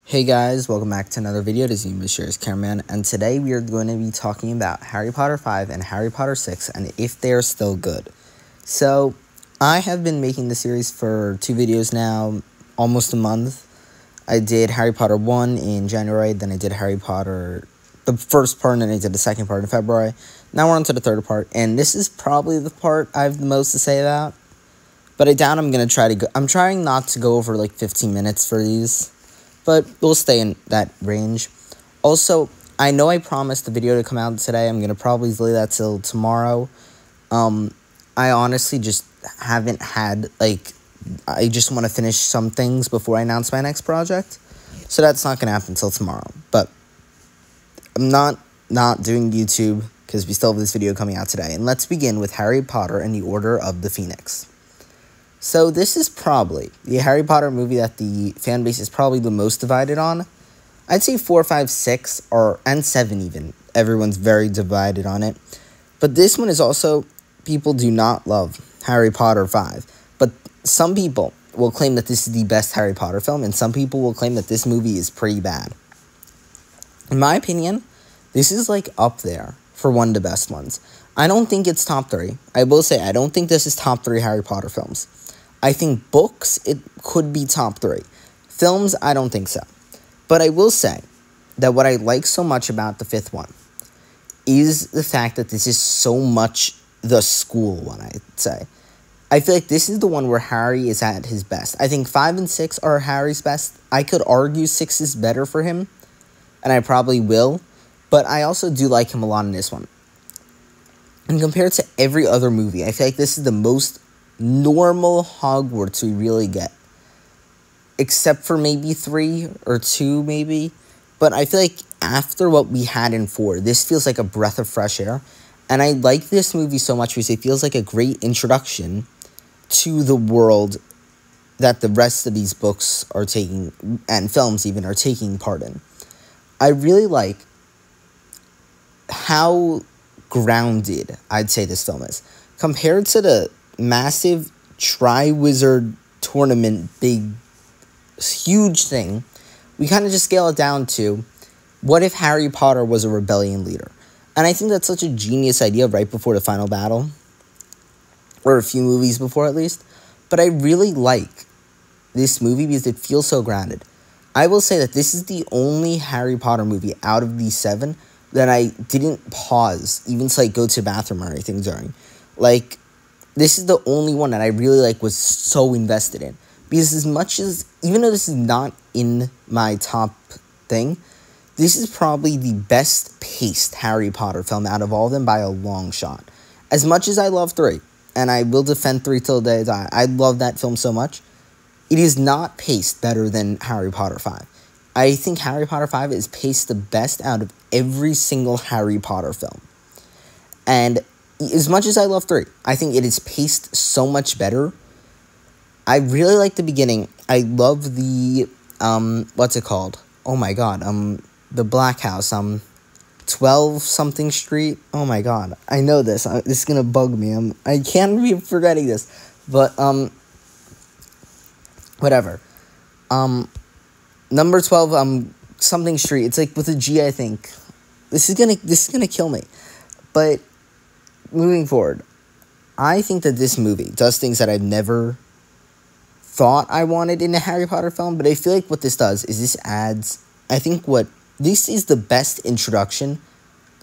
Hey guys, welcome back to another video. This is Mysterious Cameraman, and today we are going to be talking about Harry Potter 5 and Harry Potter 6 and if they're still good. So, I have been making the series for 2 videos now, almost a month. I did Harry Potter 1 in January, then I did Harry Potter, the first part, and then I did the second part in February. Now we're on to the third part, and this is probably the part I have the most to say about. But I doubt I'm going to try to go, I'm trying not to go over like 15 minutes for these. But we'll stay in that range. Also, I know I promised the video to come out today. I'm going to probably delay that till tomorrow. I honestly just haven't had, I just want to finish some things before I announce my next project. So that's not going to happen until tomorrow. But I'm not doing YouTube because we still have this video coming out today. And let's begin with Harry Potter and the Order of the Phoenix. So this is probably the Harry Potter movie that the fan base is probably the most divided on. I'd say 4, 5, 6, and 7 even. Everyone's very divided on it. But this one is also, people do not love Harry Potter 5. But some people will claim that this is the best Harry Potter film, and some people will claim that this movie is pretty bad. In my opinion, this is like up there for one of the best ones. I don't think it's top 3. I will say, I don't think this is top 3 Harry Potter films. I think books, it could be top 3. Films, I don't think so. But I will say that what I like so much about the 5th one is the fact that this is so much the school one, I'd say. I feel like this is the one where Harry is at his best. I think 5 and 6 are Harry's best. I could argue 6 is better for him, and I probably will. But I also do like him a lot in this one. And compared to every other movie, I feel like this is the most normal Hogwarts we really get, except for maybe 3 or 2 maybe, but I feel like after what we had in 4, this feels like a breath of fresh air, and I like this movie so much because it feels like a great introduction to the world that the rest of these books are taking, and films even, are taking part in. I really like how grounded I'd say this film is, compared to the massive Triwizard Tournament, big, huge thing. We kind of just scale it down to, what if Harry Potter was a rebellion leader? And I think that's such a genius idea right before the final battle, or a few movies before at least. But I really like this movie because it feels so grounded. I will say that this is the only Harry Potter movie out of these 7 that I didn't pause, even to go to the bathroom or anything during. This is the only one that I really was so invested in. Because as much as, even though this is not in my top thing, this is probably the best paced Harry Potter film out of all of them by a long shot. As much as I love 3, and I will defend 3 till the day I die, I love that film so much, it is not paced better than Harry Potter 5. I think Harry Potter 5 is paced the best out of every single Harry Potter film. And as much as I love 3, I think it is paced so much better. I really like the beginning. I love the, what's it called? Oh my god, the Black House, 12 something street. Oh my god, I know this. This is gonna bug me. I can't be forgetting this. But, whatever. Number 12, something street. It's with a G, I think. This is gonna kill me. But moving forward, I think that this movie does things that I've never thought I wanted in a Harry Potter film, but I feel like what this does is this adds, I think this is the best introduction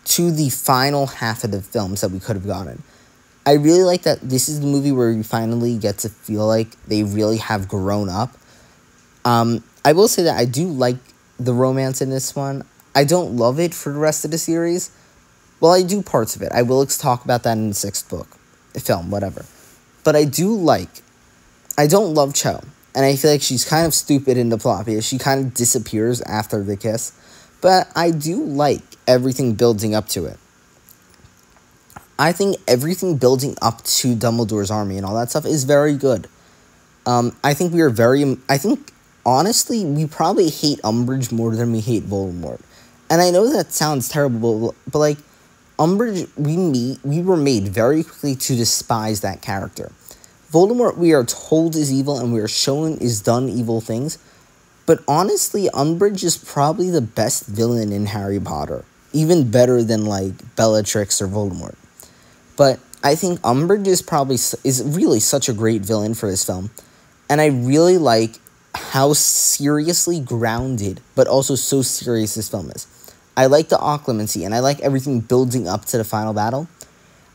to the final half of the films that we could have gotten. I really like that this is the movie where we finally get to feel like they really have grown up. I will say that I do like the romance in this one. I don't love it for the rest of the series. Well, I do parts of it. I will talk about that in the 6th book, film, whatever. But I don't love Cho. And I feel like she's kind of stupid in the plot because she kind of disappears after the kiss. But I do like everything building up to it. I think everything building up to Dumbledore's army and all that stuff is very good. I think honestly, we probably hate Umbridge more than we hate Voldemort. And I know that sounds terrible, but Umbridge, we were made very quickly to despise that character. Voldemort, we are told is evil, and we are shown is done evil things, But honestly, Umbridge is probably the best villain in Harry Potter. Even better than, like, Bellatrix or Voldemort. But I think Umbridge is really such a great villain for this film. And I really like how seriously grounded, but also so serious this film is. I like the occlumency, and I like everything building up to the final battle.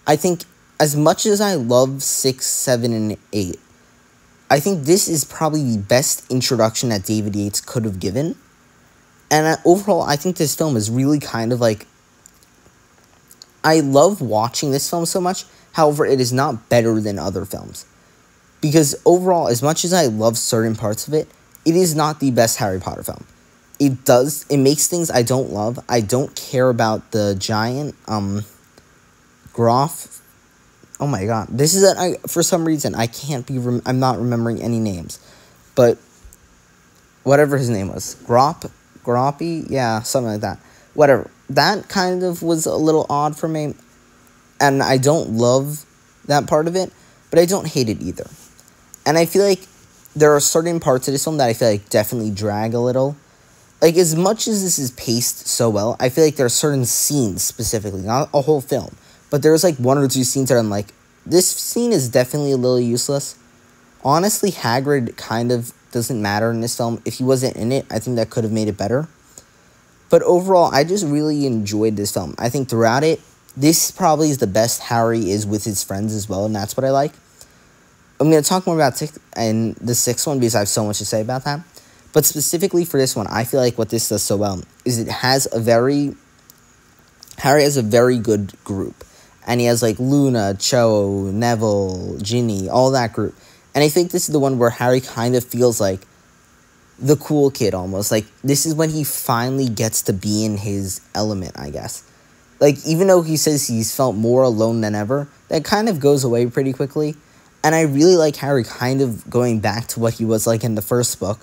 I think, as much as I love 6, 7, and 8, I think this is probably the best introduction that David Yates could have given. And overall, I think this film is really kind of like... I love watching this film so much. However, it is not better than other films. Because overall, as much as I love certain parts of it, it is not the best Harry Potter film. It makes things I don't love. I don't care about the giant, Groff. Oh my god. This is for some reason, I'm not remembering any names. But, whatever his name was. Groppy? Yeah, something like that. Whatever. That kind of was a little odd for me. And I don't love that part of it, but I don't hate it either. And I feel like there are certain parts of this film that I feel like definitely drag a little. Like, as much as this is paced so well, I feel like there are certain scenes specifically, not a whole film, but there's like 1 or 2 scenes that I'm like, this scene is definitely a little useless. Honestly, Hagrid kind of doesn't matter in this film. If he wasn't in it, I think that could have made it better. But overall, I just really enjoyed this film. I think throughout it, this probably is the best Harry is with his friends as well, and that's what I like. I'm going to talk more about the 6th one because I have so much to say about that. But specifically for this one, I feel like what this does so well is Harry has a very good group. And he has, like, Luna, Cho, Neville, Ginny, all that group. And I think this is the one where Harry kind of feels like the cool kid almost. Like, this is when he finally gets to be in his element, I guess. Like, even though he says he's felt more alone than ever, that kind of goes away pretty quickly. And I really like Harry kind of going back to what he was like in the first book,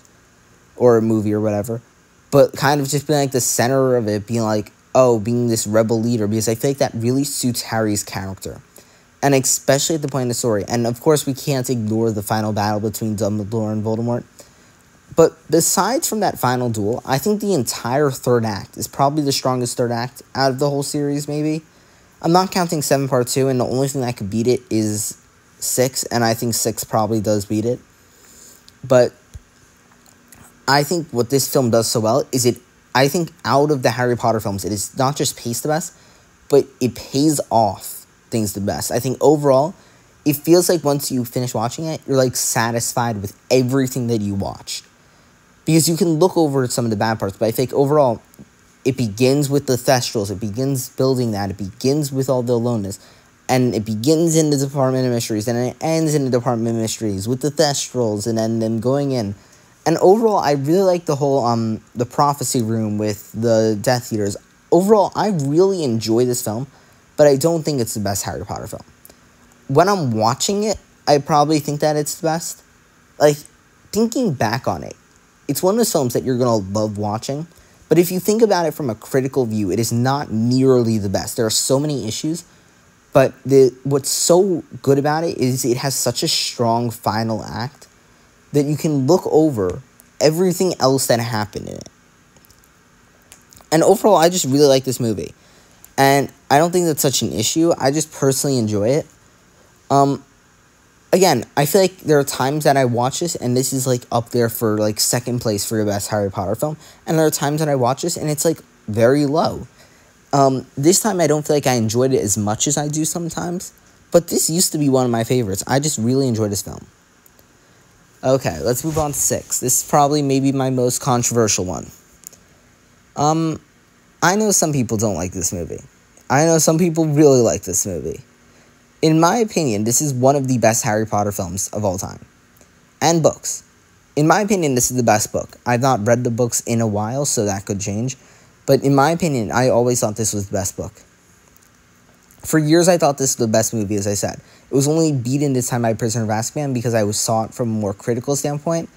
or movie or whatever, but kind of just being like the center of it, being like, oh, being this rebel leader, because I feel like that really suits Harry's character. And especially at the point in the story. And of course, we can't ignore the final battle between Dumbledore and Voldemort. But besides from that final duel, I think the entire third act is probably the strongest third act out of the whole series, maybe. I'm not counting 7 Part 2, and the only thing that could beat it is 6, and I think 6 probably does beat it. But I think what this film does so well is I think out of the Harry Potter films, it is not just paced the best, but it pays off things the best. I think overall, it feels like once you finish watching it, you're like satisfied with everything that you watched. Because you can look over at some of the bad parts, but I think overall, it begins with the Thestrals, it begins building that, it begins with all the aloneness, and it begins in the Department of Mysteries, and it ends in the Department of Mysteries with the Thestrals, and then them going in. And overall, I really like the whole, the prophecy room with the Death Eaters. Overall, I really enjoy this film, but I don't think it's the best Harry Potter film. When I'm watching it, I probably think that it's the best. Like, thinking back on it, it's one of those films that you're going to love watching, but if you think about it from a critical view, it is not nearly the best. There are so many issues, but what's so good about it is it has such a strong final act that you can look over everything else that happened in it. And overall, I just really like this movie. And I don't think that's such an issue. I just personally enjoy it. Again, I feel like there are times that I watch this, and this is, like, up there for, like, 2nd place for the best Harry Potter film. And there are times that I watch this, and it's, like, very low. This time, I don't feel like I enjoyed it as much as I do sometimes. But this used to be one of my favorites. I just really enjoyed this film. Okay, let's move on to 6. This is probably maybe my most controversial one. I know some people don't like this movie. I know some people really like this movie. In my opinion, this is one of the best Harry Potter films of all time. And books. In my opinion, this is the best book. I've not read the books in a while, so that could change. But in my opinion, I always thought this was the best book. For years, I thought this was the best movie, as I said. It was only beaten this time by Prisoner of Azkaban because I saw it from a more critical standpoint.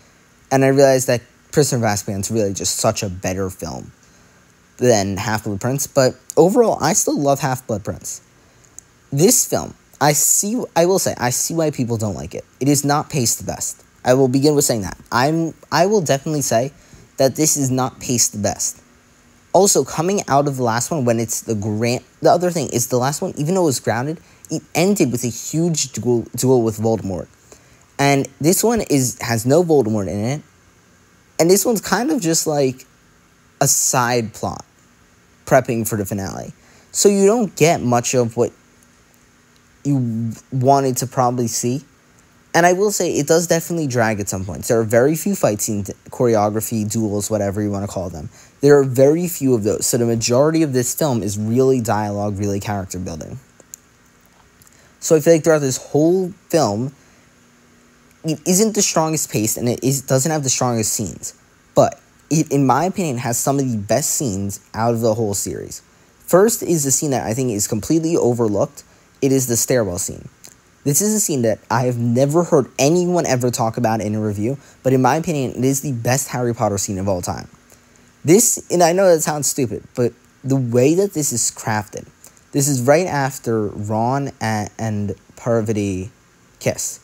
And I realized that Prisoner of Azkaban is really just such a better film than Half-Blood Prince. But overall, I still love Half-Blood Prince. This film, I will say, I see why people don't like it. It is not paced the best. I will begin with saying that. I will definitely say that this is not paced the best. Also, coming out of the last one, when it's the other thing is the last one, even though it was grounded, it ended with a huge duel with Voldemort. And this one has no Voldemort in it. And this one's kind of just like a side plot, prepping for the finale. So you don't get much of what you wanted to probably see. And I will say, it does definitely drag at some points. There are very few fight scenes, choreography, duels, whatever you want to call them. There are very few of those. So the majority of this film is really dialogue, really character building. So I feel like throughout this whole film, it isn't the strongest paced, and it doesn't have the strongest scenes. But it, in my opinion, has some of the best scenes out of the whole series. First is the scene that I think is completely overlooked. It is the stairwell scene. This is a scene that I have never heard anyone ever talk about in a review, but in my opinion, it is the best Harry Potter scene of all time. This, and I know that sounds stupid, but the way that this is crafted, this is right after Ron and Parvati kiss.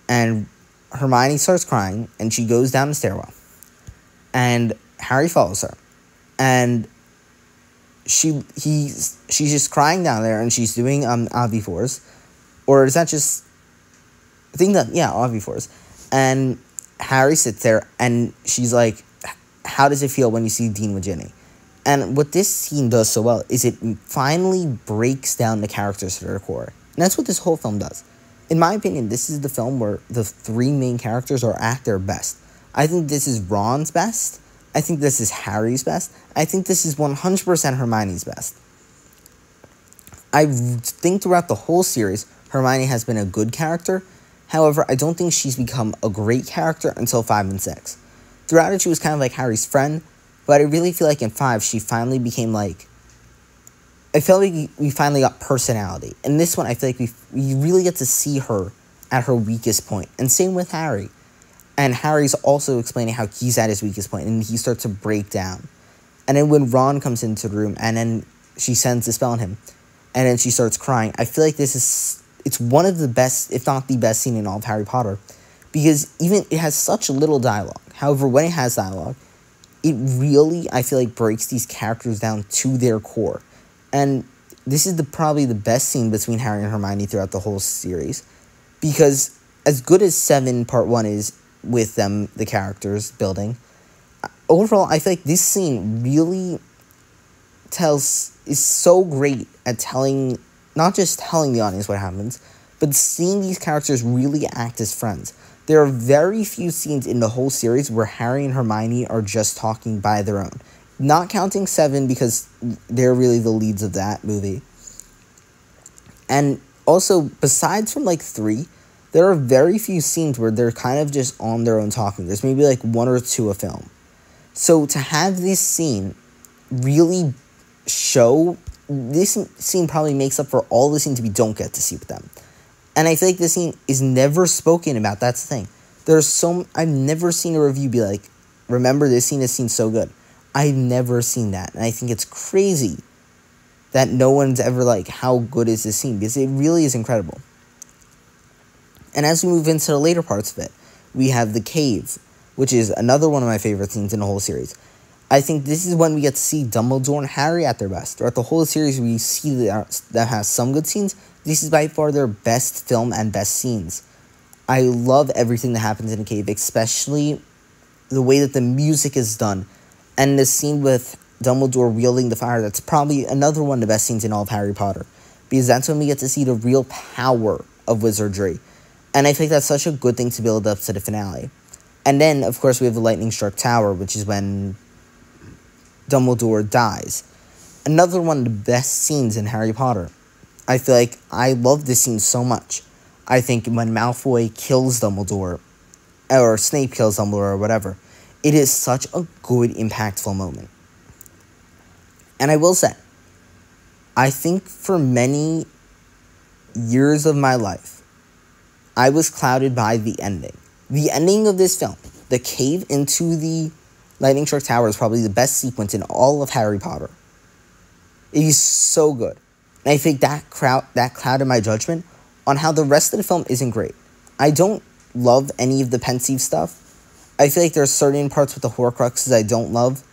And Hermione starts crying, and she goes down the stairwell. And Harry follows her. And she's just crying down there, and she's doing Avifors. Or is that just... I think that, yeah, Avifors. And Harry sits there, and she's like, how does it feel when you see Dean with Ginny? And what this scene does so well is it finally breaks down the characters to their core. And that's what this whole film does. In my opinion, this is the film where the three main characters are at their best. I think this is Ron's best. I think this is Harry's best. I think this is 100% Hermione's best. I think throughout the whole series, Hermione has been a good character. However, I don't think she's become a great character until 5 and 6. Throughout it, she was kind of like Harry's friend, but I really feel like in 5, she finally became like... I felt like we finally got personality. In this one, I feel like we really get to see her at her weakest point. And same with Harry. And Harry's also explaining how he's at his weakest point, and he starts to break down. And then when Ron comes into the room, and then she sends a spell on him, and then she starts crying, I feel like it's one of the best, if not the best scene in all of Harry Potter. Because even it has such little dialogue. However, when it has dialogue, it really, I feel like, breaks these characters down to their core. And this is probably the best scene between Harry and Hermione throughout the whole series. Because as good as 7 Part 1 is with them, the characters building, overall, I feel like this scene really is so great at telling, not just telling the audience what happens, but seeing these characters really act as friends. There are very few scenes in the whole series where Harry and Hermione are just talking by their own. Not counting 7 because they're really the leads of that movie. And also, besides from like 3, there are very few scenes where they're kind of just on their own talking. There's maybe like 1 or 2 a film. So to have this scene really show, this scene probably makes up for all the scenes we don't get to see with them. And I feel like this scene is never spoken about. That's the thing. I've never seen a review be like, remember this scene is seen so good. I've never seen that. And I think it's crazy that no one's ever like, how good is this scene? Because it really is incredible. And as we move into the later parts of it, we have the cave, which is another one of my favorite scenes in the whole series. I think this is when we get to see Dumbledore and Harry at their best. Throughout the whole series, we see that has some good scenes. This is by far their best film and best scenes. I love everything that happens in the cave, especially the way that the music is done. And the scene with Dumbledore wielding the fire, that's probably another one of the best scenes in all of Harry Potter. Because that's when we get to see the real power of wizardry. And I think that's such a good thing to build up to the finale. And then, of course, we have the lightning struck tower, which is when Dumbledore dies. Another one of the best scenes in Harry Potter. I feel like I love this scene so much. I think when Malfoy kills Dumbledore, or Snape kills Dumbledore, or whatever, it is such a good, impactful moment. And I will say, I think for many years of my life, I was clouded by the ending. The ending of this film, the cave into the lightning struck tower, is probably the best sequence in all of Harry Potter. It is so good. And I think that clouded my judgment on how the rest of the film isn't great. I don't love any of the pensive stuff. I feel like there's certain parts with the Horcruxes I don't love.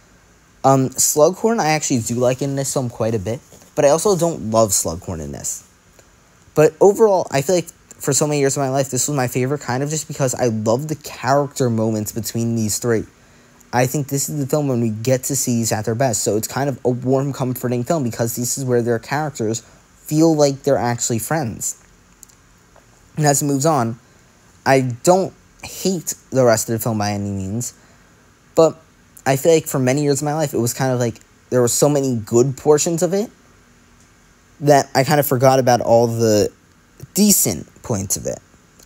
Slughorn I actually do like in this film quite a bit, but I also don't love Slughorn in this. But overall, I feel like for so many years of my life, this was my favorite, kind of just because I love the character moments between these three. I think this is the film when we get to see these at their best, so it's kind of a warm, comforting film because this is where their characters feel like they're actually friends. And as it moves on, I don't hate the rest of the film by any means, but I feel like for many years of my life, it was kind of like there were so many good portions of it that I kind of forgot about all the decent points of it,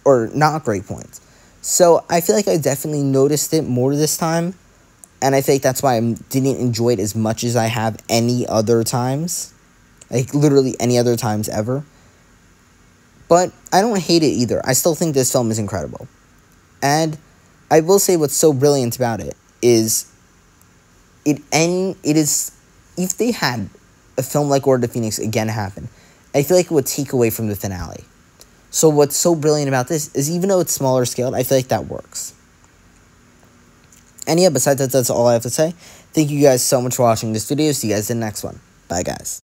or not great points. So I feel like I definitely noticed it more this time, and I think that's why I didn't enjoy it as much as I have any other times, like literally any other times ever. But I don't hate it either. I still think this film is incredible. And I will say what's so brilliant about it is it is, if they had a film like Order of the Phoenix again happen, I feel like it would take away from the finale. So what's so brilliant about this is even though it's smaller scaled, I feel like that works. And yeah, besides that, that's all I have to say. Thank you guys so much for watching this video. See you guys in the next one. Bye, guys.